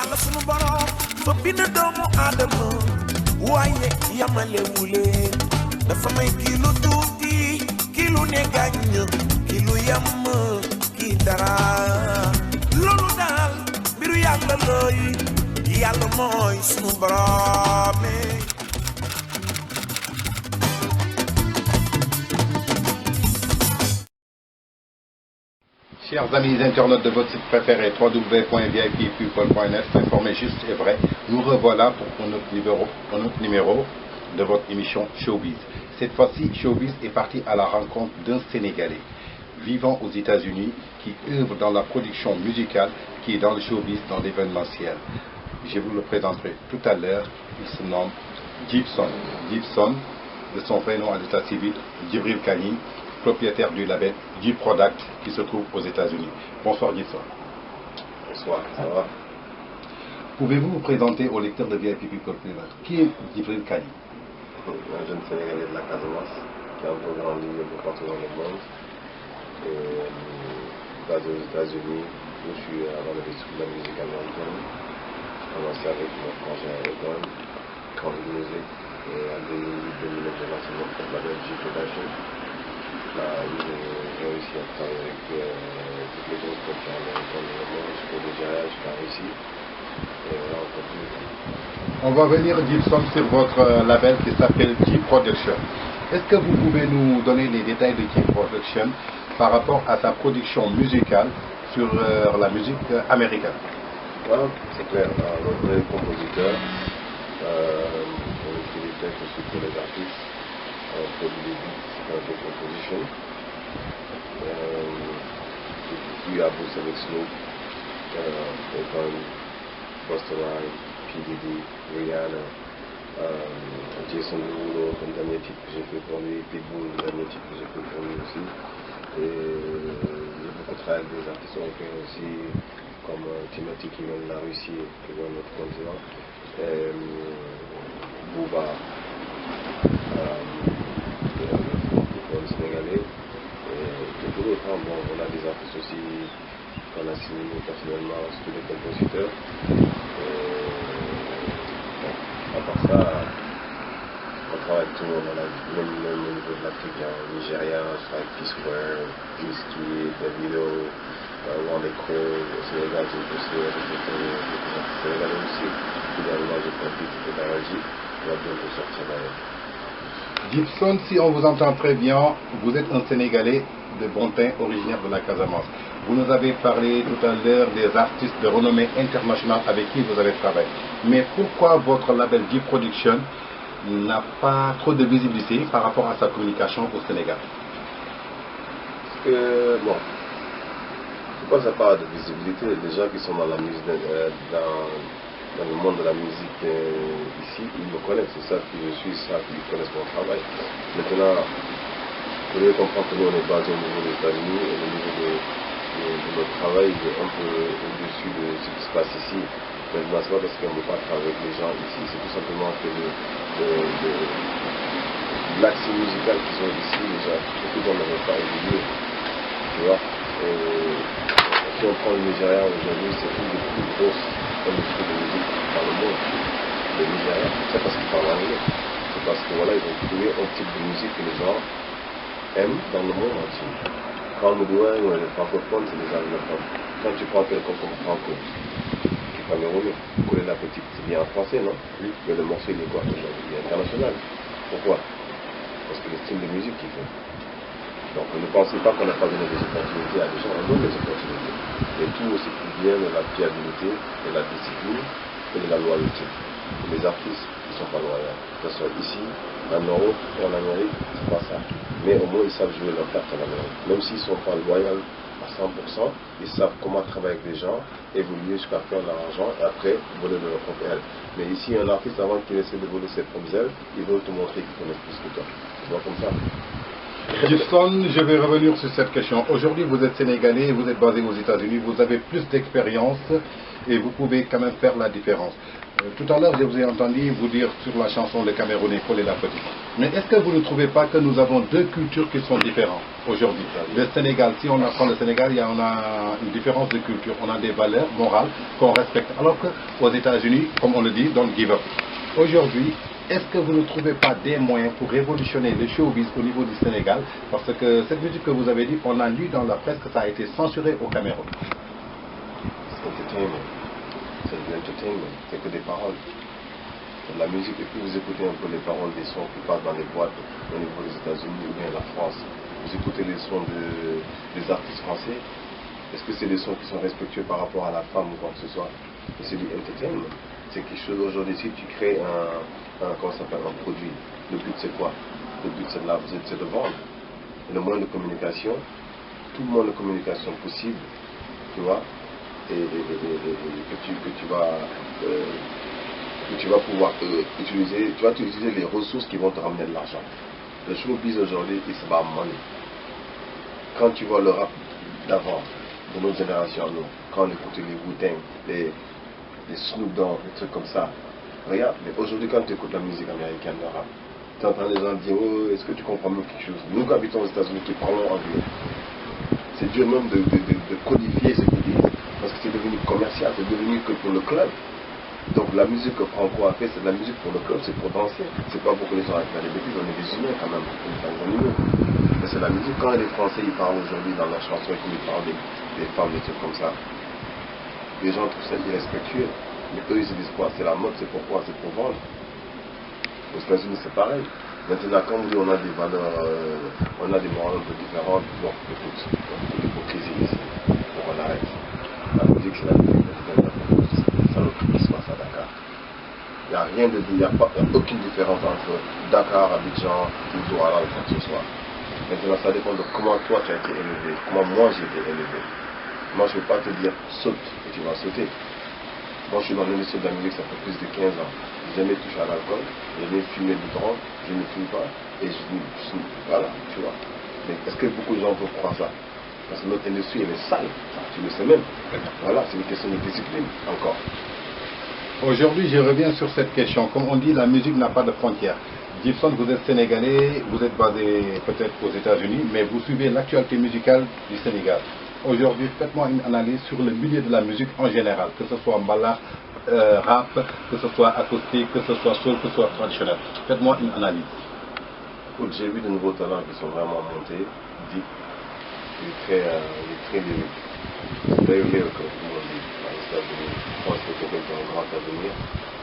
yàlla sunu borom fa bind doomu aadama waaye yamalewu leen dafa may kii lu tuuti kii lu ne gàññ kii lu yam kii dara loolu daal mbiru yàlla looy yàlla mooy sunu borom. Chers amis internautes de votre site préféré www.vippeople.net, informé juste et vrai, nous revoilà pour un autre numéro de votre émission Showbiz. Cette fois-ci, Showbiz est parti à la rencontre d'un Sénégalais vivant aux États-Unis qui œuvre dans la production musicale, qui est dans le showbiz, dans l'événementiel. Je vous le présenterai tout à l'heure. Il se nomme Djibson. Djibson, de son vrai nom à l'état civil, Djibril Kani, propriétaire du label J-Product qui se trouve aux États-Unis. Bonsoir Djibson. Bonsoir, ça va? Pouvez-vous vous présenter aux lecteurs de VIP People? Qui est Djibril Kani? Un jeune Sénégalais de la Casamance qui a un peu grandi un peu partout dans le monde. Et basé aux États-Unis, où je suis avant de la musique américaine. J'ai commencé avec mon frangin à l'école, Country Music, et en 2008-2009, j'ai lancé mon propre label J-Production. Là, j'ai réussi à travailler avec toutes les grosses productions américaines du monde, jusqu'au Nigeria, jusqu'à Russie. Et voilà, on continue. On va venir, Djibson, sur votre label qui s'appelle J-Production. Est-ce que vous pouvez nous donner les détails de J-Production par rapport à sa production musicale sur la musique américaine? Voilà, c'est clair. On est compositeur, on écrit des textes aussi pour les artistes, on produit des beats, des compositions. Puis à bosser avec Snoop, Akon, Busta Rhymes, P. Diddy, Rihanna, Jason Derulo, comme dernier titre que j'ai fait pour lui, Pitbull, le dernier titre que j'ai fait pour lui aussi. Et j'ai beaucoup travaillé avec des artistes européens aussi, comme Timothy qui vient de la Russie, qui vient de notre continent, Booba, le Sénégalais, et beaucoup d'autres. Bon, on a des artistes aussi qu'on a signés personnellement, surtout des compositeurs. À part ça, on travaille avec tout le monde, même au niveau de l'Afrique, Nigeria, on travaille avec P-Square, P-Street, Davido, Wandeko, au Sénégal, j'ai bossé avec des Sénégalais aussi. Finalement, j'ai compris que c'était Daraji, on va bientôt sortir avec. Djibson, si on vous entend très bien, vous êtes un Sénégalais de bon teint originaire de la Casamance. Vous nous avez parlé tout à l'heure des artistes de renommée internationale avec qui vous avez travaillé. Mais pourquoi votre label J-Production n'a pas trop de visibilité par rapport à sa communication au Sénégal? Parce que, bon, pourquoi ça parle de visibilité? Les gens qui sont dans la musique, dans le monde de la musique ici, ils me connaissent, c'est ça que je suis, ça qu'ils connaissent mon travail. Maintenant, vous devez comprendre que nous on est basé au niveau des États-Unis et au niveau de notre travail est un peu au-dessus de ce qui se passe ici. Maintenant, c'est pas parce qu'on ne veut pas travailler avec les gens ici, c'est tout simplement que l'axe musical qui sont ici, déjà, beaucoup de gens n'avaient pas évolué. Tu vois? Si on prend le Nigeria aujourd'hui, c'est une des plus grosses industries de musique dans le monde. Le Nigeria, c'est parce qu'ils parlent anglais. C'est parce que voilà, ils ont trouvé un type de musique que les gens aiment dans le monde entier. Quand on nous dit ouais, les francophones, c'est des anglophones. Quand tu prends quelqu'un comme Franco, qui est camerounais, vous connaissez la petite, c'est bien en français, non? Oui. Mais le morceau, il est quoi aujourd'hui? Il est international. Pourquoi? Parce que le style de musique qu'il fait. Donc ne pensez pas qu'on n'a pas donné des opportunités à des gens, on donne des opportunités. Mais tout aussi vient de la fiabilité, de la discipline et de la loyauté. Les artistes ne sont pas loyaux. Que ce soit ici, en Europe et en Amérique, c'est pas ça. Mais au moins ils savent jouer leur carte en Amérique. Même s'ils ne sont pas loyaux à 100%, ils savent comment travailler avec les gens, évoluer jusqu'à faire de l'argent et après voler de leur propre aile. Mais ici, un artiste, avant qu'il essaie de voler ses propres ailes, il veut te montrer qu'il connaît plus que toi. C'est pas comme ça. Djibson, je vais revenir sur cette question. Aujourd'hui, vous êtes Sénégalais, vous êtes basé aux États-Unis, vous avez plus d'expérience et vous pouvez quand même faire la différence. Tout à l'heure, je vous ai entendu vous dire sur la chanson Le Camerounais, Paul et la Petite. Mais est-ce que vous ne trouvez pas que nous avons deux cultures qui sont différentes aujourd'hui? Le Sénégal, si on apprend le Sénégal, on a une différence de culture, on a des valeurs morales qu'on respecte. Alors qu'aux États-Unis, comme on le dit, don't give up. Aujourd'hui, est-ce que vous ne trouvez pas des moyens pour révolutionner le showbiz au niveau du Sénégal? Parce que cette musique que vous avez dit, on a lu dans la presse que ça a été censuré au Cameroun. C'est entertainment. C'est de l'entertainment. C'est que des paroles. C'est de la musique. Et puis vous écoutez un peu les paroles des sons qui passent dans les boîtes au niveau des États-Unis ou bien la France. Vous écoutez les sons des artistes français. Est-ce que c'est des sons qui sont respectueux par rapport à la femme ou quoi que ce soit? C'est du entertainment. C'est quelque chose aujourd'hui. Si tu crées comment ça s'appelle, un produit, le but c'est quoi? Le but c'est de vendre. Et le moyen de communication, tout le moyen de communication possible, tu vois, et que tu vas pouvoir utiliser, tu vas utiliser les ressources qui vont te ramener de l'argent. Le showbiz aujourd'hui, it's about money. Quand tu vois le rap d'avant, de notre génération, nous, quand on écoutait les Wu-Tang, les Snoop Dogg, des trucs comme ça, regarde, mais aujourd'hui quand tu écoutes la musique américaine de rap, tu entends les gens dire, oh, est-ce que tu comprends même quelque chose? Nous qui habitons aux États-Unis, qui parlons anglais, c'est dur même de codifier ce qu'ils disent, parce que c'est devenu commercial, c'est devenu que pour le club. Donc la musique que Franco a fait, c'est de la musique pour le club, c'est pour danser. C'est pas pour que les gens arrêtent de faire des bêtises, on est des humains quand même, on est des animaux. Mais c'est la musique. Quand les Français ils parlent aujourd'hui dans leurs chansons, ils parlent des femmes, des trucs comme ça, les gens trouvent ça irrespectueux. Mais eux ils se disent quoi? C'est la mode, c'est pourquoi? C'est pour vendre. Aux États-Unis c'est pareil. Maintenant, comme on a des valeurs, on a des morales un peu différentes, bon, écoute, toute l'hypocrisie ici, donc on arrête. La musique c'est la musique, c'est saloperie qui se passe à Dakar. Il n'y a rien de il n'y a aucune différence entre Dakar, Abidjan, Douala ou quoi que ce soit. Maintenant, ça dépend de comment toi tu as été élevé, comment moi j'ai été élevé. Moi je ne vais pas te dire saute et tu vas sauter. Moi je suis dans l'industrie de la musique, ça fait plus de 15 ans. J'ai jamais touché à l'alcool, j'ai jamais fumé du drogue, je ne fume pas et voilà, tu vois. Mais est-ce que beaucoup de gens peuvent croire ça? Parce que notre industrie elle est sale, tu le sais même. Voilà, c'est une question de discipline encore. Aujourd'hui, je reviens sur cette question. Comme on dit, la musique n'a pas de frontières. Gibson, vous êtes sénégalais, vous êtes basé peut-être aux États-Unis, mais vous suivez l'actualité musicale du Sénégal. Aujourd'hui, faites-moi une analyse sur le milieu de la musique en général, que ce soit mbala, rap, que ce soit acoustique, que ce soit soul, que ce soit traditionnel. Faites-moi une analyse. J'ai vu de nouveaux talents qui sont vraiment montés, deep, il est très lyrique, very lyrical, comme on dit, dans les États-Unis. Je pense que c'est quelqu'un qui a un grand avenir.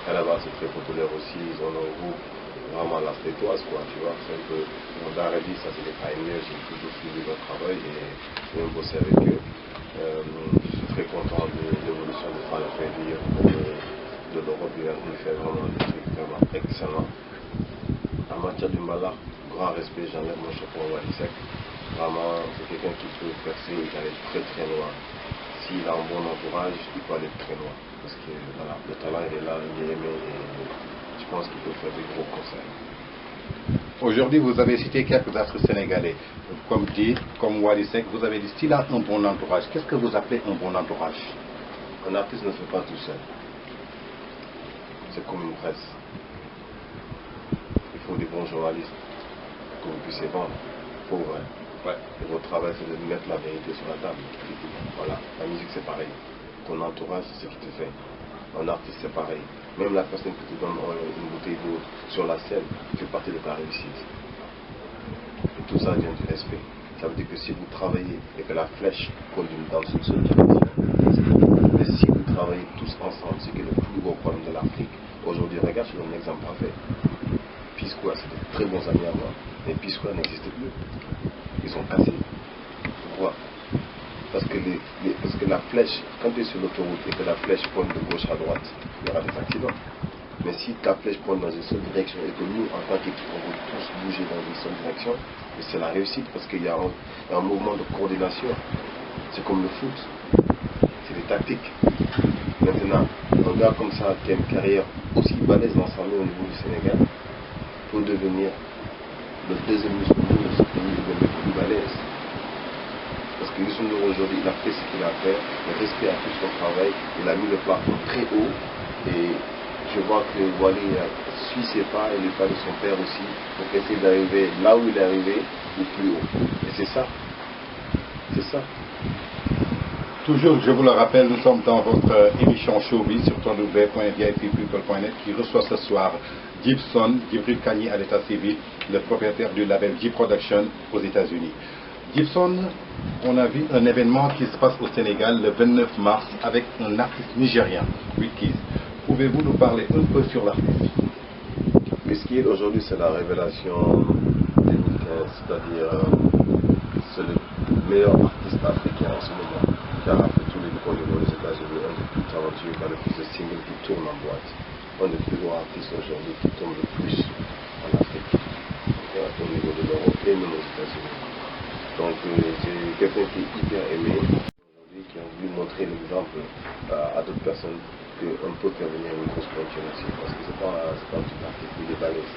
À la base, c'est très populaire aussi, ils ont un groupe vraiment à la stétoise, quoi, tu vois. C'est un peu, mon Daredi, ça c'est des pioneers, j'ai toujours suivi leur travail et j'ai même bossé avec eux. Je suis très content de l'évolution de Fala Freddy de l'Europe, il fait vraiment des trucs vraiment excellents. En matière du mbala, grand respect, j'enlève mon chapeau à Wally Seck. Vraiment, c'est quelqu'un qui peut percer et qui aller très très loin. S'il a un bon entourage, il peut aller très loin. Parce que voilà, le talent il est là, il est aimé et je pense qu'il peut faire des gros concerts. Aujourd'hui, vous avez cité quelques astres sénégalais, comme dit, comme Wally Seck, vous avez dit s'il a un bon entourage. Qu'est-ce que vous appelez un bon entourage? Un artiste ne se fait pas tout seul. C'est comme une presse. Il faut des bons journalistes que vous puissiez vendre. Pour vrai. Ouais. Et votre travail, c'est de mettre la vérité sur la table. Voilà. La musique, c'est pareil. Ton entourage, c'est ce qui te fait. Un artiste, c'est pareil. Même la personne qui te donne une bouteille d'eau sur la scène fait partie de ta réussite. Et tout ça vient du respect. Ça veut dire que si vous travaillez et que la flèche pointe dans une seule direction, mais si vous travaillez tous ensemble, c'est que le plus gros problème de l'Afrique, aujourd'hui, regarde, je donne un exemple parfait. P-Square, c'est de très bons amis à moi, mais P-Square n'existe plus. Ils sont cassés. Pourquoi? Parce que la flèche, quand tu es sur l'autoroute et que la flèche pointe de gauche à droite, il y aura des accidents. Mais si ta flèche pointe dans une seule direction et que nous, en tant qu'équipe, on veut tous bouger dans une seule direction, c'est la réussite parce qu'il y a un mouvement de coordination. C'est comme le foot. C'est des tactiques. Maintenant, un gars comme ça qui a une carrière aussi balèze dans sa main au niveau du Sénégal pour devenir le deuxième muscle le plus balèze. Parce que Youssou N'Dour aujourd'hui, il a fait ce qu'il a fait, il respecte à tout son travail, il a mis le plafond très haut et je vois que Wally suit ses pas et les pas de son père aussi pour essayer d'arriver là où il est arrivé ou plus haut. Et c'est ça. C'est ça. Toujours, je vous le rappelle, nous sommes dans votre émission Showbiz sur www.vippeople.net qui reçoit ce soir Djibson, Djibril Kani à l'état civil, le propriétaire du label J-Production aux États-Unis. Djibson, on a vu un événement qui se passe au Sénégal le 29 mars avec un artiste nigérien, Wizkid. Pouvez-vous nous parler un peu sur l'artiste? Wizkid, aujourd'hui, c'est la révélation 2015, c'est-à-dire c'est le meilleur artiste africain en ce moment, qui a fait tous les gros niveaux des États-Unis, un des plus talentueux, qui a le plus de singles qui tournent en boîte, un des plus gros artistes aujourd'hui qui tourne le plus en Afrique, au niveau de l'Europe et même aux États-Unis. Donc c'est quelqu'un qui est hyper aimé aujourd'hui, qui a voulu montrer l'exemple à d'autres personnes qu'on peut faire venir une grosse pointure aussi, parce que c'est pas un petit artiste, il est balèze.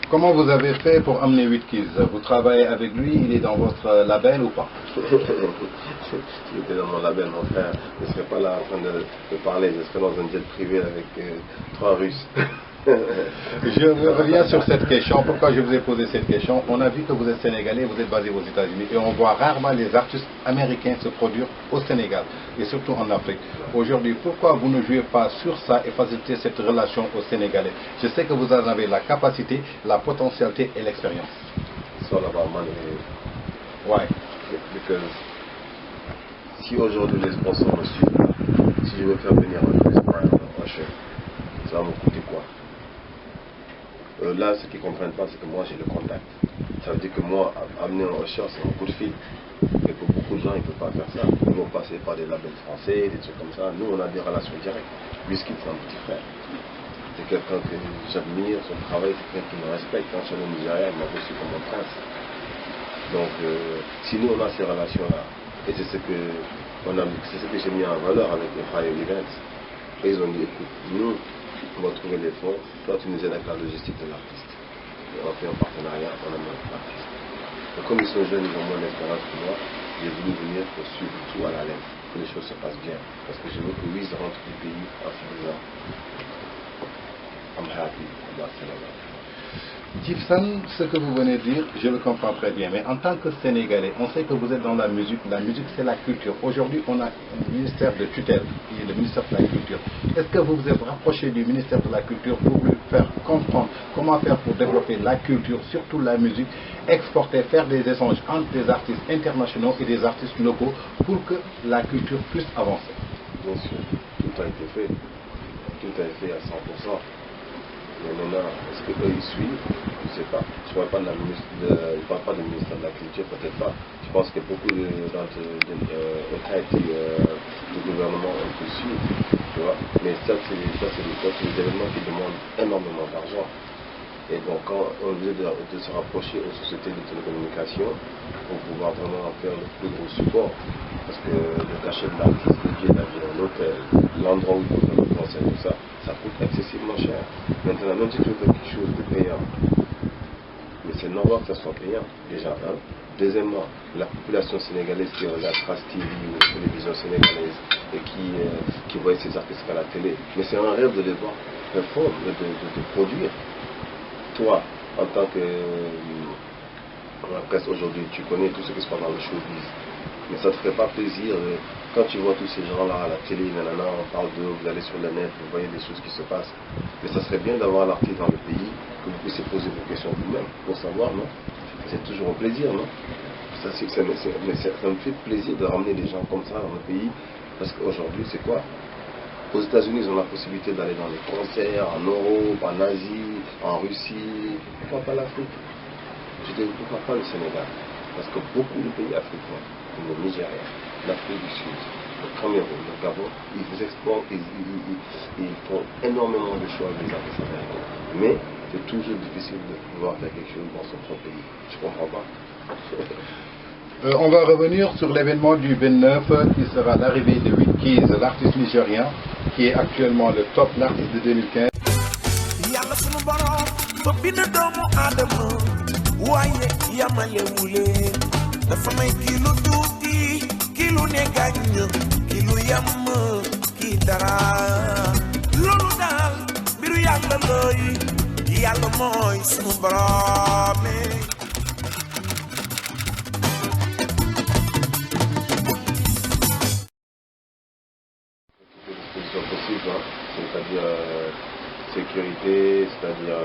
Comment vous avez fait pour amener Wizkid? Vous travaillez avec lui, il est dans votre label ou pas? S'il était dans mon label, mon frère ne serait pas là en train de parler, je serais dans un jet privé avec 3 Russes. Je reviens sur cette question. Pourquoi je vous ai posé cette question? On a vu que vous êtes sénégalais, vous êtes basé aux États-Unis et on voit rarement les artistes américains se produire au Sénégal et surtout en Afrique. Aujourd'hui, pourquoi vous ne jouez pas sur ça et faciliter cette relation aux Sénégalais? Je sais que vous en avez la capacité, la potentialité et l'expérience. It's all about money. Why? Because si aujourd'hui les sponsors me suivent, si je veux faire venir un Chris Brown, un Usher, ça va me coûter quoi? Là, ce qu'ils ne comprennent pas, c'est que moi j'ai le contact. Ça veut dire que moi, amener un Usher, c'est un coup de fil. Mais pour beaucoup de gens, ils ne peuvent pas faire ça. Ils vont passer par des labels français, des trucs comme ça. Nous, on a des relations directes. Wizkid, c'est un petit frère. C'est quelqu'un que j'admire, son travail, c'est quelqu'un qui me respecte. Quand je suis allé au Nigeria, il m'a reçu comme un prince. Donc, si nous, on a ces relations-là, et c'est ce que j'ai mis en valeur avec les Fire Events, et ils ont dit, écoute, nous, on va trouver les fonds, toi tu nous aides avec la logistique de l'artiste. On fait un partenariat, on amène l'artiste. Et comme ils sont jeunes, ils ont moins d'expérience que moi, j'ai voulu venir pour suivre tout à la lettre, que les choses se passent bien. Parce que je veux que Wiz rentre du pays en se disant I'm happy about Senegal. Djibson, ce que vous venez de dire, je le comprends très bien, mais en tant que Sénégalais, on sait que vous êtes dans la musique c'est la culture. Aujourd'hui, on a un ministère de tutelle, qui est le ministère de la Culture. Est-ce que vous vous êtes rapproché du ministère de la Culture pour lui faire comprendre comment faire pour développer la culture, surtout la musique, exporter, faire des échanges entre des artistes internationaux et des artistes locaux pour que la culture puisse avancer? Bien sûr, tout a été fait. Tout a été fait à 100%. Mais maintenant, est-ce qu'eux ils suivent? Je ne sais pas. Je ne parle pas du ministère de la Culture, peut-être pas. Je pense que beaucoup d'autorités du gouvernement ont pu suivre. Tu vois? Mais ça, c'est des événements qui demandent énormément d'argent. Et donc, quand on est obligé de se rapprocher aux sociétés de télécommunications pour pouvoir vraiment faire le plus gros support. Parce que le cachet de l'artiste, le billet d'avion, l'hôtel, l'endroit où il faut faire le concert, tout ça, ça coûte excessivement cher. Maintenant, même si tu veux faire quelque chose de payant, mais c'est normal que ça soit payant, déjà. Hein? Deuxièmement, la population sénégalaise qui regarde Trace TV ou la télévision sénégalaise et qui voit ces artistes à la télé, mais c'est un rêve de les voir performer, de produire. Toi, en tant que la presse aujourd'hui, tu connais tout ce qui se passe dans le showbiz. Mais ça ne te ferait pas plaisir quand tu vois tous ces gens-là à la télé, nanana, on parle d'eux, vous allez sur le net, vous voyez des choses qui se passent. Mais ça serait bien d'avoir l'artiste dans le pays, que vous puissiez poser vos questions vous-même, pour savoir, non? C'est toujours un plaisir, non? Ça me fait plaisir de ramener des gens comme ça dans le pays, parce qu'aujourd'hui, c'est quoi? Aux États-Unis, ils ont la possibilité d'aller dans les concerts, en Europe, en Asie, en Russie. Pourquoi pas l'Afrique? Je dis, pourquoi pas le Sénégal? Parce que beaucoup de pays africains, comme le Nigeria, l'Afrique du Sud, le Cameroun, le Gabon, ils exportent, ils font énormément de choix avec les artistes américains. Mais c'est toujours difficile de pouvoir faire quelque chose dans son propre pays. Je ne comprends pas. On va revenir sur l'événement du 29 qui sera l'arrivée de Wizkid, l'artiste nigérien, qui est actuellement le top, l'artiste de 2015. Yàlla sunu borom fa bind doomu aadama waaye yamalewule dafa may kii lu tuuti kii lu ne gàññ kii lu yam kii dara loolu dëkkandoo yi yàlla mooy sunu borom. Possible, hein. C'est-à-dire sécurité, c'est-à-dire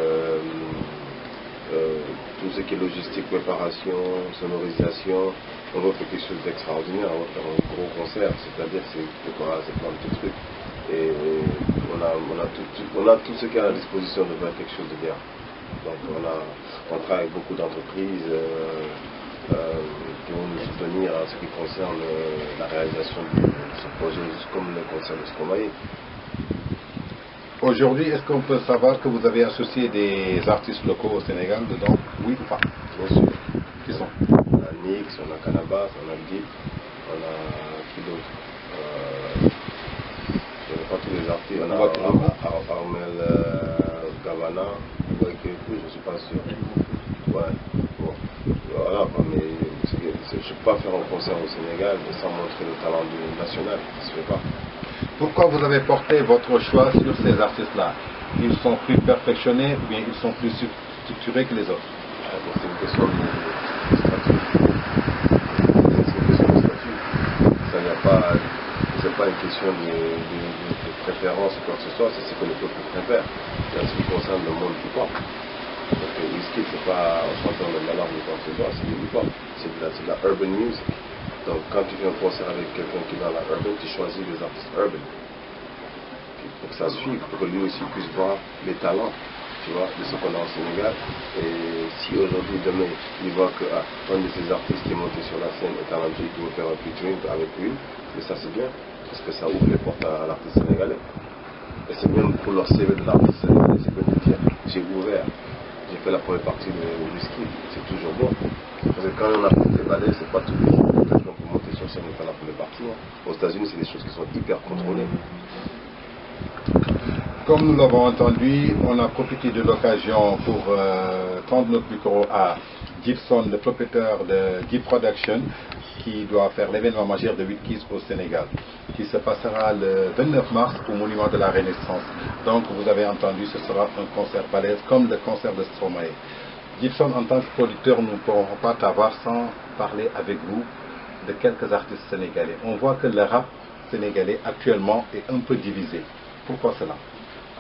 tout ce qui est logistique, préparation, sonorisation. On va faire quelque chose d'extraordinaire, on va faire un gros concert, c'est-à-dire c'est plein de petits trucs. Et on a tout ce qui est à la disposition de faire quelque chose de bien. Donc on travaille avec beaucoup d'entreprises qui vont nous soutenir en ce qui concerne la réalisation de ce projet, juste comme le concert de Stromae. Aujourd'hui, est-ce qu'on peut savoir que vous avez associé des artistes locaux au Sénégal dedans? Oui ou pas? Bien sûr. Qui sont? On a Nix, on a Canabas, on a Deep, on a qui d'autre? Je ne connais pas tous les artistes. On a Armel Gavana, je ne suis pas sûr. Ouais, bon. Voilà, mais je ne peux pas faire un concert au Sénégal sans montrer le talent national, ça ne se fait pas. Pourquoi vous avez porté votre choix sur ces artistes-là? Ils sont plus perfectionnés ou bien ils sont plus structurés que les autres? C'est une question de statut. C'est une question de statut. Ça n'est pas, c'est pas une question de préférence ou quoi que ce soit, c'est ce que le peuple préfère. C'est en ce qui concerne le monde du pop. Donc Wizkid, c'est pas un chanteur de la langue ou quoi que ce soit, c'est du pop. C'est de la urban music. Donc quand tu fais un concert avec quelqu'un qui est dans la urban, tu choisis les artistes urban. Pour que ça suive, pour que lui aussi puisse voir les talents, tu vois, de ce qu'on a au Sénégal. Et si aujourd'hui, demain, il voit qu'un de ces artistes qui est monté sur la scène est talentueux, qui veut faire un featuring avec lui, mais ça c'est bien, parce que ça ouvre les portes à l'artiste sénégalais. Et c'est même pour leur CV de l'artiste sénégalais, c'est bien de dire, j'ai ouvert, j'ai fait la première partie de Wizkid, c'est toujours bon. Parce que quand on a fait des ballets, c'est pas tous les jours que quelqu'un peut monter sur scène et faire la première partie. Aux États-Unis, c'est des choses qui sont hyper contrôlées. Comme nous l'avons entendu, on a profité de l'occasion pour tendre notre micro à Gibson, le propriétaire de Gib Production, qui doit faire l'événement majeur de Wizkid au Sénégal, qui se passera le 29 mars au Monument de la Renaissance. Donc, vous avez entendu, ce sera un concert balèze comme le concert de Stromae. Gibson, en tant que producteur, nous ne pourrons pas t'avoir sans parler avec vous de quelques artistes sénégalais. On voit que le rap sénégalais actuellement est un peu divisé. Pourquoi cela?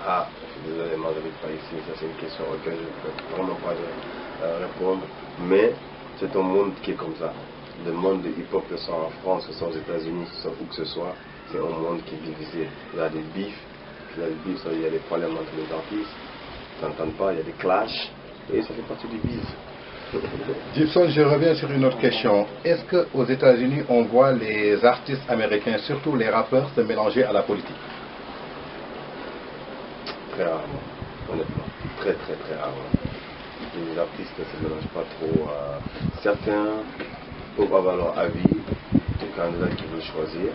Ah, je suis désolé, Marguerite, pas ici. Ça, c'est une question auquel je ne peux vraiment pas répondre. Mais c'est un monde qui est comme ça. Le monde de hip-hop, que ce soit en France, que ce soit aux États-Unis, que ce soit où que ce soit, c'est un monde qui est divisé. Il y a des bifs, il y a des problèmes entre les artistes, ils ne s'entendent pas, il y a des clashs. Et ça fait partie du biz. Gibson, je reviens sur une autre question. Est-ce qu'aux États-Unis, on voit les artistes américains, surtout les rappeurs, se mélanger à la politique? Très rarement, honnêtement. Très rarement. Les artistes ne se mélangent pas trop. Certains peuvent avoir leur avis du candidat qu'ils veulent choisir.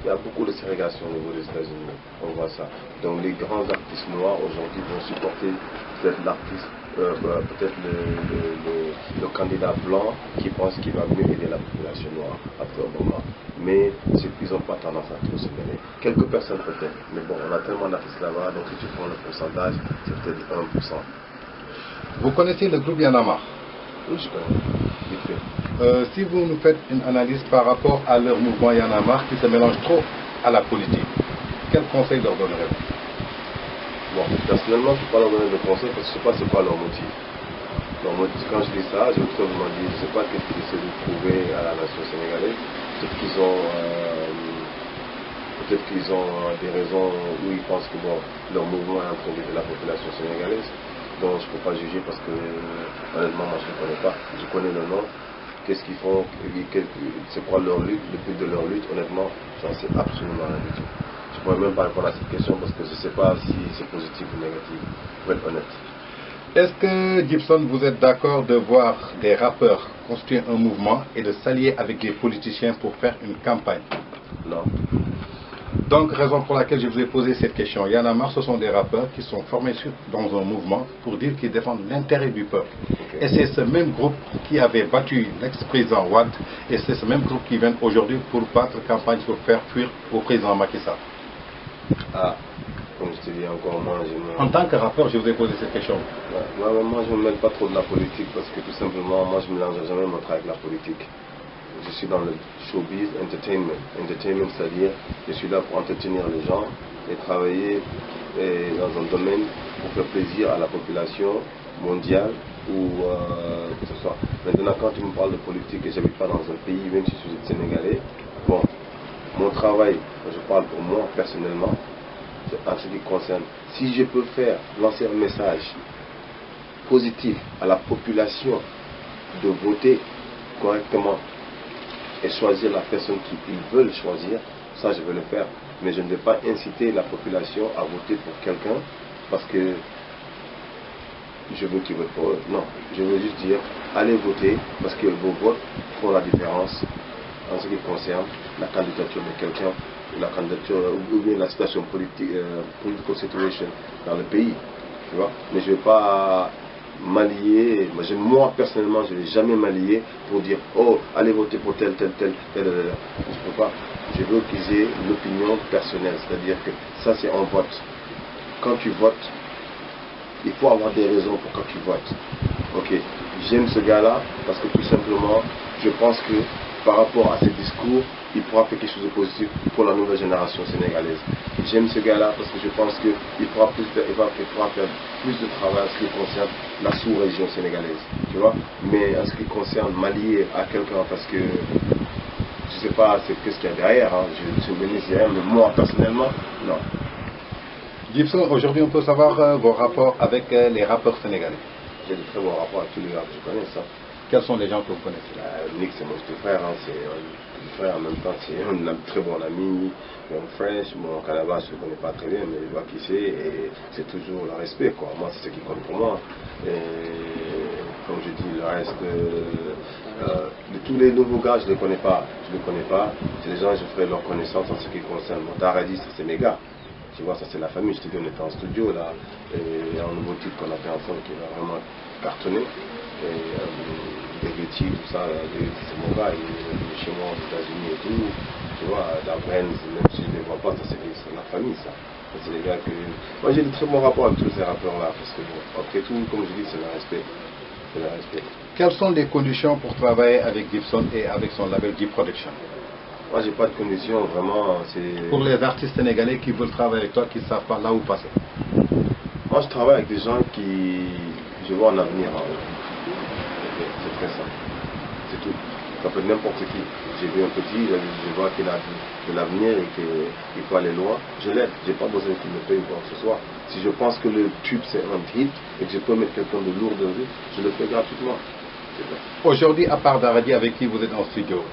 Il y a beaucoup de ségrégation au niveau des États-Unis, on voit ça. Donc les grands artistes noirs aujourd'hui vont supporter peut-être l'artiste, peut-être le candidat blanc qui pense qu'il va mieux aider la population noire après Obama. Mais ils n'ont pas tendance à trop se mêler. Quelques personnes peut-être, mais bon, on a tellement d'artistes là-bas, donc si tu prends le pourcentage, c'est peut-être 1%. Vous connaissez le groupe Y en a marre? Oui, je connais, vite fait. Si vous nous faites une analyse par rapport à leur mouvement Y en a marre qui se mélange trop à la politique, quel conseil leur donnerez-vous? Bon, personnellement, je ne peux pas leur donner de conseils parce que je ne sais pas c'est quoi leur motif. Leur motif, quand je dis ça, je me dis, je ne sais pas qu'est-ce qu'ils essaient de prouver à la nation sénégalaise. Peut-être qu'ils ont des raisons où ils pensent que bon, leur mouvement est en train d'aider la population sénégalaise. Donc je ne peux pas juger parce que honnêtement moi je ne les connais pas. Je connais le nom, qu'est-ce qu'ils font, c'est quoi leur lutte, le but de leur lutte, honnêtement, j'en sais absolument rien du tout. Je ne pourrais même pas répondre à cette question parce que je ne sais pas si c'est positif ou négatif, pour être honnête. Est-ce que, Gibson, vous êtes d'accord de voir des rappeurs construire un mouvement et de s'allier avec des politiciens pour faire une campagne? Non. Donc, raison pour laquelle je vous ai posé cette question. Y en a marre, ce sont des rappeurs qui sont formés dans un mouvement pour dire qu'ils défendent l'intérêt du peuple. Okay. Et c'est ce même groupe qui avait battu l'ex-président Wade et c'est ce même groupe qui vient aujourd'hui pour battre campagne pour faire fuir au président Macky Sall. Ah, comme je te dis encore, moi, En tant que rappeur, je vous ai posé cette question. Ouais, moi, je ne me mêle pas trop de la politique parce que tout simplement, moi, je ne mélange jamais mon travail avec la politique. Je suis dans le showbiz entertainment. Entertainment, c'est-à-dire, je suis là pour entretenir les gens et travailler dans un domaine pour faire plaisir à la population mondiale ou que ce soit. Maintenant, quand tu me parles de politique et j'habite pas dans un pays, même si je suis sénégalais, bon, mon travail, je parle pour moi personnellement, en ce qui concerne, si je peux faire lancer un message positif à la population de voter correctement et choisir la personne qu'ils veulent choisir, ça je vais le faire. Mais je ne vais pas inciter la population à voter pour quelqu'un parce que je veux qu'ils votent pour eux. Non, je veux juste dire, allez voter parce que vos votes font la différence en ce qui concerne la candidature de quelqu'un, la candidature ou bien la situation politique, political situation dans le pays. Tu vois? Mais je ne vais pas m'allier, moi personnellement je ne vais jamais m'allier pour dire oh allez voter pour tel. Je ne peux pas. Je veux qu'ils aient l'opinion personnelle, c'est-à-dire que ça c'est un vote. Quand tu votes, il faut avoir des raisons pour quand tu votes. Ok, j'aime ce gars-là parce que tout simplement, je pense que par rapport à ses discours, il pourra faire quelque chose de positif pour la nouvelle génération sénégalaise. J'aime ce gars-là parce que je pense qu'il pourra faire plus de travail en ce qui concerne la sous-région sénégalaise. Tu vois? Mais en ce qui concerne m'allier à quelqu'un parce que je ne sais pas qu'est-ce qu'il y a derrière, hein. Je suis bénéficiaire, mais moi personnellement, non. Gibson, aujourd'hui on peut savoir vos rapports avec les rappeurs sénégalais. J'ai de très bons rapports avec tous les gars que je connais, ça. Quels sont les gens que vous connaissez? Nick, c'est mon petit frère, hein. C'est un frère en même temps, c'est un très bon ami, mon frère, mon Calabash, je ne le connais pas très bien, mais je vois qui c'est, et c'est toujours le respect, quoi. Moi, c'est ce qui compte pour moi. Et comme je dis, le reste, de tous les nouveaux gars, je ne les connais pas. C'est les gens, je ferai leur connaissance en ce qui concerne mon Daradi, ça c'est mes gars. Tu vois, ça c'est la famille, je te dis, on était en studio là, et il y a un nouveau titre qu'on a fait ensemble qui va vraiment cartonner. Et Degeti, tout ça, c'est mon gars, il est chez moi aux États-Unis et tout. Tu vois, Dabren, même si je ne les vois pas, ça c'est la famille ça. C'est les gars que. Moi j'ai de très bons rapports avec tous ces rappeurs là, parce que bon, après tout, comme je dis, c'est le respect. C'est le respect. Quelles sont les conditions pour travailler avec Gibson et avec son label Gib Production? Moi, j'ai pas de conditions, vraiment. Pour les artistes sénégalais qui veulent travailler avec toi, qui ne savent pas là où passer. Moi, je travaille avec des gens qui, je vois un avenir. C'est très simple. C'est tout. Ça peut être n'importe qui. J'ai vu un petit, je vois qu'il a de l'avenir et qu'il peut aller loin. Je l'aide. J'ai pas besoin qu'il me paye quoi que ce soit. Si je pense que le tube c'est un hit et que je peux mettre quelqu'un de lourd dessus, je le fais gratuitement. Aujourd'hui, à part Daradi avec qui vous êtes en studio,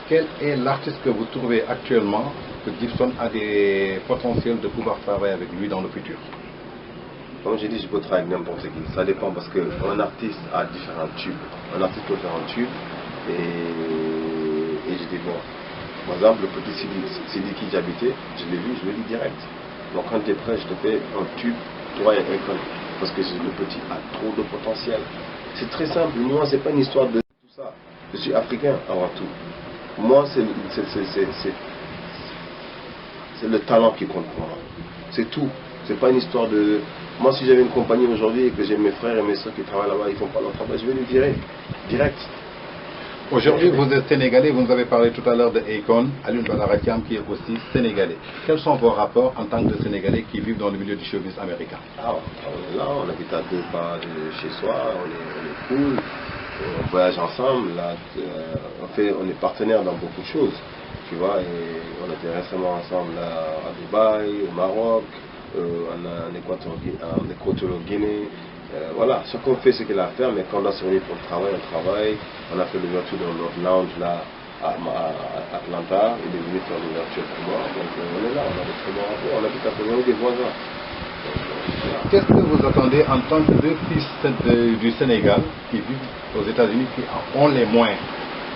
quel est l'artiste que vous trouvez actuellement que Gibson a des potentiels de pouvoir travailler avec lui dans le futur? Comme j'ai dit, je peux travailler avec n'importe qui. Ça dépend parce qu'un artiste a différents tubes. Un artiste peut faire un tube et je dis bon. Par exemple, le petit Sidiki Diabité, je l'ai vu, je le dis direct. Donc quand tu es prêt, je te fais un tube, toi et quelqu'un. Parce que le petit a trop de potentiel. C'est très simple. Moi, c'est pas une histoire de tout ça. Je suis africain avant tout. Moi, c'est le talent qui compte pour moi. C'est tout. C'est pas une histoire de... Moi, si j'avais une compagnie aujourd'hui et que j'ai mes frères et mes soeurs qui travaillent là-bas, ils font pas leur travail, je vais les virer. Direct. Aujourd'hui, vous êtes sénégalais, vous nous avez parlé tout à l'heure de Akon, Alioune Badara Thiam qui est aussi sénégalais. Quels sont vos rapports en tant que sénégalais qui vivent dans le milieu du showbiz américain? Ah, on est là, on habite à 2 pas de chez soi, on est cool. On voyage ensemble, là, on est partenaires dans beaucoup de choses, tu vois, et on était récemment ensemble là, à Dubaï, au Maroc, en Équatorial Guinée, voilà, chacun fait ce qu'il a à faire, mais quand on doit se réunir pour le travail, on travaille, on a fait l'ouverture de notre lounge là, à Atlanta, il est venu faire l'ouverture pour moi, donc on est là, on a des très bons rapports, on habite à côté, on est des voisins. Qu'est-ce que vous attendez en tant que deux fils du Sénégal qui vivent aux États-Unis, qui ont les moyens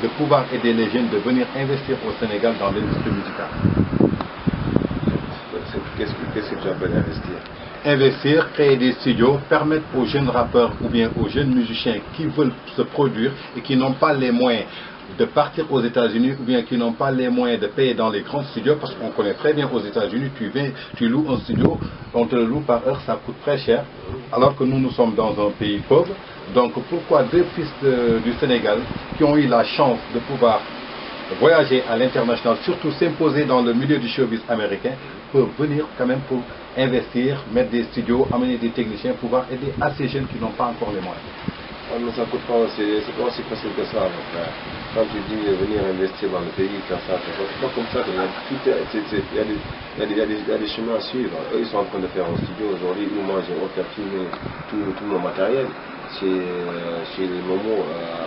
de pouvoir aider les jeunes de venir investir au Sénégal dans l'industrie musicale? Qu'est-ce que tu appelles investir? Investir, créer des studios, permettre aux jeunes rappeurs ou bien aux jeunes musiciens qui veulent se produire et qui n'ont pas les moyens de partir aux États-Unis ou bien qui n'ont pas les moyens de payer dans les grands studios, parce qu'on connaît très bien aux États-Unis, tu loues un studio, on te le loue par heure, ça coûte très cher, alors que nous sommes dans un pays pauvre. Donc pourquoi deux fils du Sénégal qui ont eu la chance de pouvoir voyager à l'international, surtout s'imposer dans le milieu du showbiz américain, peuvent venir quand même pour investir, mettre des studios, amener des techniciens, pouvoir aider à ces jeunes qui n'ont pas encore les moyens. Ah, mais ça coûte pas, c'est pas aussi facile que ça, mon frère. Quand tu dis venir investir dans le pays, faire ça, c'est pas comme ça. Il y a des chemins à suivre. Eux, ils sont en train de faire un studio aujourd'hui où moi j'ai filmé tout mon matériel chez les Momo,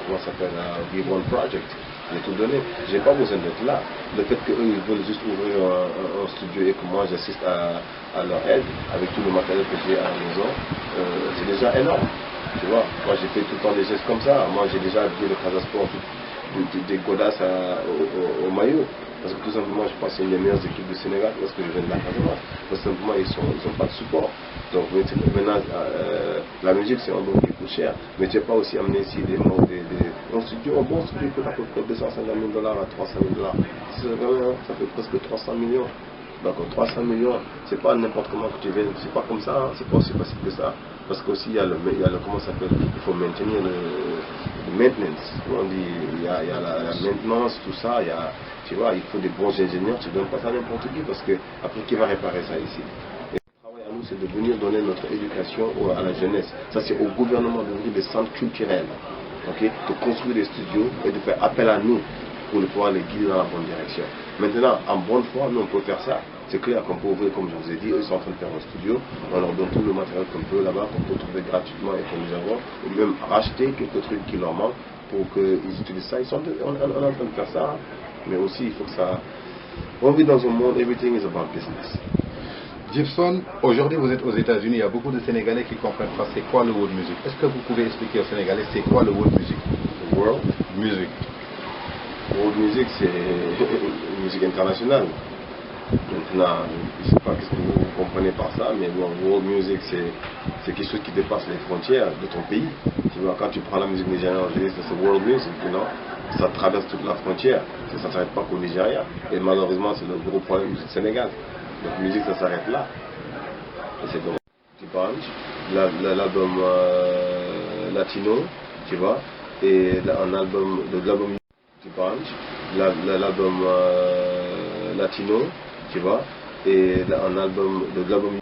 comment ça s'appelle, V1 Project. J'ai tout donné. J'ai pas besoin d'être là. Le fait qu'eux ils veulent juste ouvrir un studio et que moi j'assiste à leur aide avec tout le matériel que j'ai à la maison, c'est déjà énorme. Tu vois, moi j'ai fait tout le temps des gestes comme ça. Moi j'ai déjà habillé le Casa Sport des godasses au maillot. Parce que tout simplement je pense que c'est une des meilleures équipes du Sénégal parce que je viens de la Casamance. Parce que simplement ils n'ont pas de support. Donc maintenant la musique c'est un don qui coûte cher. Mais tu n'as pas aussi amené ici un studio, un bon studio qui coûte à peu près $250 000 à $300 000. Ça fait presque 300 millions. Donc 300 millions, c'est pas n'importe comment que tu viennes, c'est pas comme ça, hein, c'est pas aussi facile que ça. Parce qu'aussi il y a le comment ça s'appelle, il faut maintenir le maintenance, on dit, il y a la maintenance, tout ça, tu vois, il faut des bons ingénieurs, tu ne donnes pas ça à n'importe qui parce que après qui va réparer ça ici? Et le travail à nous c'est de venir donner notre éducation à la jeunesse. Ça c'est au gouvernement d'ouvrir des centres culturels, okay? De construire des studios et de faire appel à nous pour pouvoir les guider dans la bonne direction. Maintenant, en bonne foi, nous on peut faire ça. C'est clair qu'on peut ouvrir, comme je vous ai dit, eux sont en train de faire un studio, on leur donne tout le matériel qu'on peut là-bas, qu'on peut trouver gratuitement et que nous avons, ou même acheter quelques trucs qui leur manquent pour qu'ils utilisent ça. On est en train de faire ça, mais aussi il faut que ça... On vit dans un monde, everything is about business. Gibson, aujourd'hui vous êtes aux États-Unis, il y a beaucoup de Sénégalais qui ne comprennent pas c'est quoi le world music. Est-ce que vous pouvez expliquer aux Sénégalais c'est quoi le world music? World music. World music, c'est une musique internationale. Maintenant, je ne sais pas ce que vous comprenez par ça, mais bon, world music, c'est quelque chose qui dépasse les frontières de ton pays. Tu vois, quand tu prends la musique nigériane, c'est world music, you know? Ça traverse toute la frontière. Ça ne s'arrête pas qu'au Nigeria. Et malheureusement, c'est le gros problème du Sénégal. Donc, la musique, ça s'arrête là. Et c'est donc l'album latino, tu vois, et l'album l'album latino, tu vois, et un album de l'album.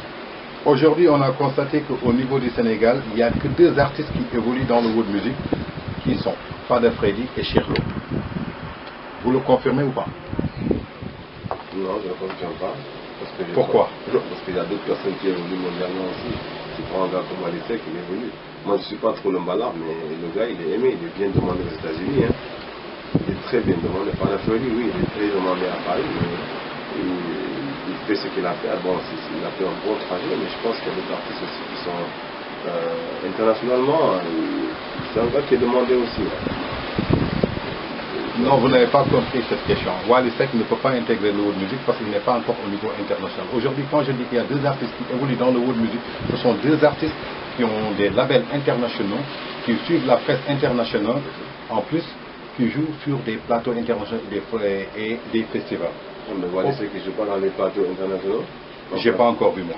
Aujourd'hui, on a constaté qu'au niveau du Sénégal, il n'y a que deux artistes qui évoluent dans le world music, qui sont Fada Freddy et Cheikh Lo. Vous le confirmez ou pas? Non, je ne le confirme pas. Pourquoi? Parce qu'il y a d'autres personnes qui évoluent mondialement aussi. Tu prends un gars comme Walisek, il évolue. Moi, je ne suis pas trop le malard, mais le gars, il est aimé, il est bien demandé aux États-Unis. Hein. Il est très bien demandé. Fada Freddy, oui, il est très demandé à Paris, mais il fait ce qu'il a fait. Bon, il a fait un bon trajet, mais je pense qu'il y a d'autres artistes aussi qui sont internationalement. C'est un gars qui est demandé aussi. Non, vous n'avez pas compris cette question. Wally Seck ne peut pas intégrer le world music parce qu'il n'est pas encore au niveau international. Aujourd'hui, quand je dis qu'il y a deux artistes qui évoluent dans le world music, ce sont deux artistes qui ont des labels internationaux, qui suivent la presse internationale, en plus, qui jouent sur des plateaux internationaux et des festivals. Mais Wally Seck, il ne joue pas dans les plateaux internationaux? Je n'ai pas encore vu, moi.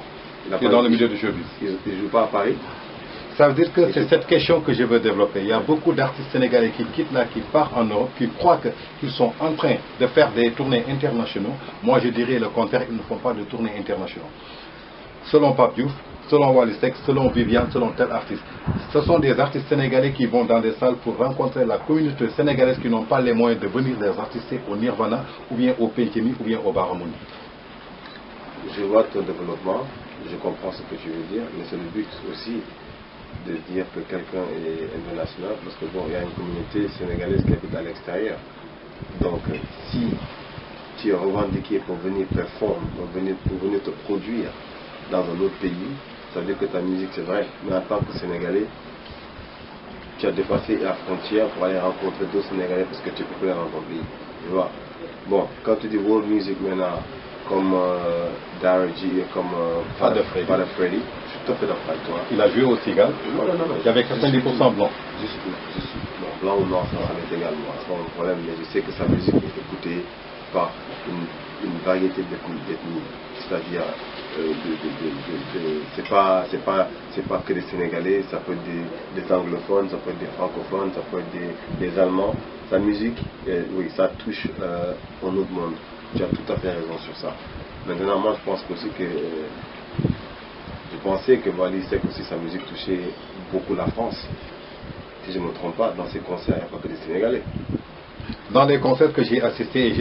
Il est dans le milieu du showbiz. Il ne joue pas à Paris? Ça veut dire que c'est cette question que je veux développer. Il y a beaucoup d'artistes sénégalais qui quittent là, qui partent en Europe, qui croient qu'ils sont en train de faire des tournées internationaux. Moi, je dirais le contraire, ils ne font pas de tournées internationaux. Selon Pape Diouf, selon Wally Seck, selon Viviane, selon tel artiste. Ce sont des artistes sénégalais qui vont dans des salles pour rencontrer la communauté sénégalaise qui n'ont pas les moyens de venir les assister au Nirvana, ou bien au Penkini, ou bien au Baramouni. Je vois ton développement, je comprends ce que tu veux dire, mais c'est le but aussi de dire que quelqu'un est international, parce que bon, il y a une communauté sénégalaise qui habite à l'extérieur. Donc, si tu es revendiqué pour venir performer, pour venir te produire dans un autre pays, ça veut dire que ta musique c'est vrai, mais en tant que Sénégalais, tu as dépassé la frontière pour aller rencontrer d'autres Sénégalais parce que tu es populaire dans ton pays. Tu vois? Bon, quand tu dis world music maintenant, comme Darry et comme Fada Freddy, je suis tout à fait d'accord avec toi. Il a joué au Cigale. Non. Il y avait 90% blanc. Je suis blanc. blanc ou noir, ça m'est également. C'est pas mon problème, mais je sais que sa musique est écoutée par une variété d'ethnies. C'est-à-dire, c'est pas que des Sénégalais, ça peut être des anglophones, ça peut être des francophones, ça peut être des Allemands. Sa musique, oui, ça touche un autre monde. Tu as tout à fait raison sur ça. Maintenant, moi, je pense aussi que je pensais que Wally Seck aussi, sa musique touchait beaucoup la France. Si je ne me trompe pas, dans ses concerts, il n'y a pas que des Sénégalais. Dans les concerts que j'ai assistés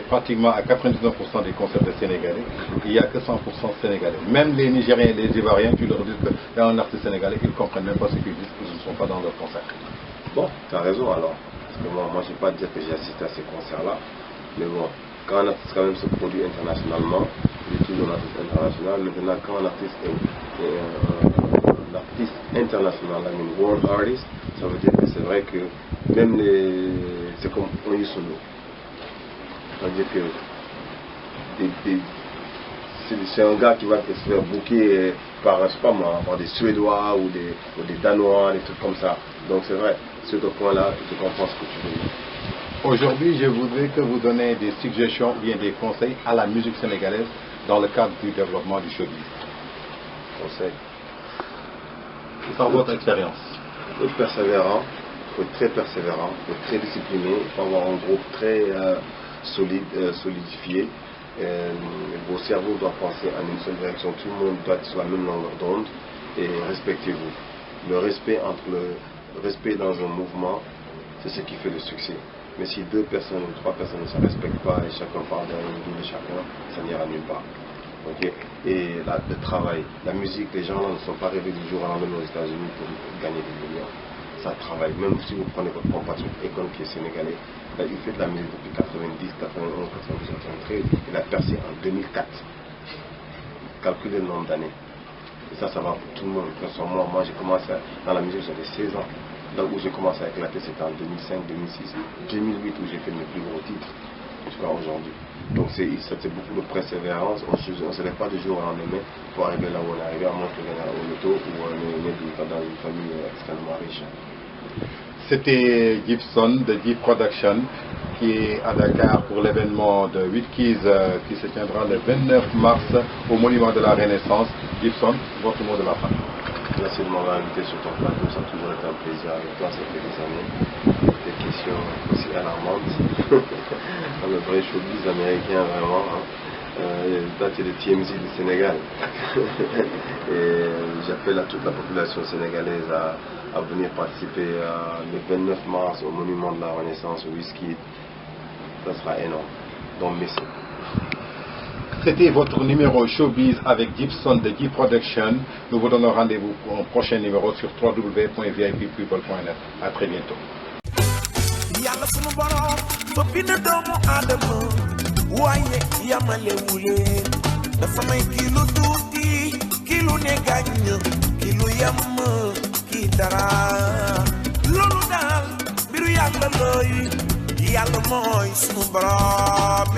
pratiquement à 99% des concerts de Sénégalais, il n'y a que 100% Sénégalais. Même les Nigériens et les Ivoiriens, tu leur dis qu'il y a un artiste sénégalais, ils ne comprennent même pas ce qu'ils disent, ils ne sont pas dans leur concert. Bon, tu as raison alors. Parce que moi je ne vais pas dire que j'ai assisté à ces concerts-là. Mais bon, quand un artiste quand même se produit internationalement, il est toujours un artiste international. Maintenant, quand un artiste est un artiste international, I mean world artist, ça veut dire que c'est vrai que même c'est comme on y solo. Ça veut dire que c'est un gars qui va se faire booker par, je sais pas moi, par des Suédois ou des Danois, des trucs comme ça. Donc c'est vrai, sur ce point-là, je comprends ce que tu veux dire. Aujourd'hui, je voudrais que vous donniez des suggestions ou bien des conseils à la musique sénégalaise dans le cadre du développement du showbiz. Conseil. Par votre expérience. Il faut être persévérant, il faut être très persévérant, il faut être très discipliné, il faut avoir un groupe très solidifié. Vos cerveaux doivent penser en une seule direction, tout le monde doit être sur la même longueur d'onde et respectez-vous. Le respect dans un mouvement, c'est ce qui fait le succès. Mais si 2 personnes ou 3 personnes ne se respectent pas et chacun parle d'un bout de chacun, ça n'ira nulle part. Okay? Et le travail, la musique, les gens là ne sont pas réveillés du jour au lendemain aux États-Unis pour gagner des millions. Ça travaille. Même si vous prenez votre compatriote Akon qui est sénégalais, là, il fait de la musique depuis 90, 91, 92, 93. Il a percé en 2004. Calculez le nombre d'années. Et ça va pour tout le monde. Moi j'ai commencé dans la musique, j'avais 16 ans. Là où j'ai commencé à éclater, c'était en 2005, 2006, 2008 où j'ai fait mes plus gros titres jusqu'à aujourd'hui. Donc c'est beaucoup de persévérance. On ne se lève pas du jour au lendemain pour arriver là où on est arrivé, à moins que gagner au loto ou on est né dans une famille extrêmement riche. C'était Gibson de G Production qui est à Dakar pour l'événement de 8 Keys qui se tiendra le 29 mars au Monument de la Renaissance. Gibson, votre mot de la fin. Merci de m'avoir invité sur ton plateau, ça a toujours été un plaisir avec toi, ça fait des années. Des questions aussi alarmantes. Dans le vrai showbiz américain, vraiment. Là, tu es le TMZ du Sénégal. Et j'appelle à toute la population sénégalaise à venir participer le 29 mars au Monument de la Renaissance au Whisky. Ça sera énorme. Donc, merci. C'était votre numéro Showbiz avec Gibson de G Production. Nous vous donnons rendez-vous pour un prochain numéro sur www.vippeople.net. À très bientôt. Yàlla sunu borom fa bind doomu aadama waaye yamalewu leen dafa may kii lu tuuti kii lu ne gàññ kii lu yam kii dara loolu daal mbiru yàlla looy yàlla mooy sunu borom